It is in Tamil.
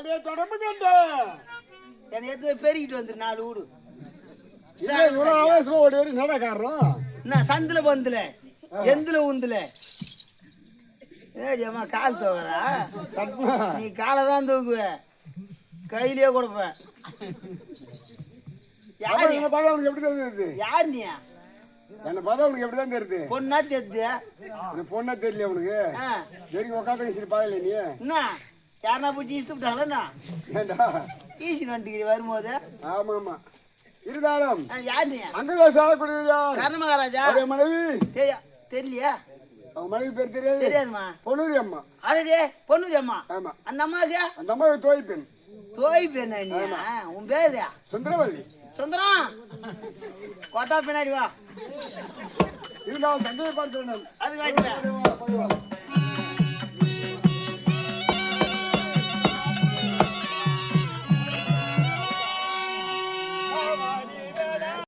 அப்படியே தொடர்பு என்னை எடுத்து பெருகிட்டு வந்து 4 வீடு நடக்காரன் நான் சந்தில பந்துல எந்துல உந்துல ஏடியம்மா கால் தோவரா நீ காலை தான் தூக்குவ கையிலேயே கொடுப்பேன் யாரு உனக்கு எப்படி தெரியுது யார் நீ என்ன பார்த்தா உனக்கு எப்படிதான் தெரியுது பொண்ணா தெரியுது பொண்ணா தெரியல உனக்கு சரி உட்காந்து சரி பாக்கல நீ என்ன யாருனா போய் ஈஸ்து விட்டாங்களா ஏண்டா ஈசி வண்டிக்கு வரும்போது ஆமா ஆமா இருந்தாலும் யார் நீ அங்கதான் சாப்பிடுவியா கர்ண மகாராஜா மனைவி தெரியலையா அவங்க மனைவி பேர் தெரியாது தெரியாதுமா பொன்னூரி அம்மா அடடே பொன்னூரி அம்மா ஆமா அந்த அம்மாவுக்கு அந்த அம்மா தோய் பெண் உன் பேரு சுந்தரவல்லி சுந்தரம் கோட்டா பின்னாடி வா இருந்தாலும் தந்தையை பார்த்து அது காட்டுவேன்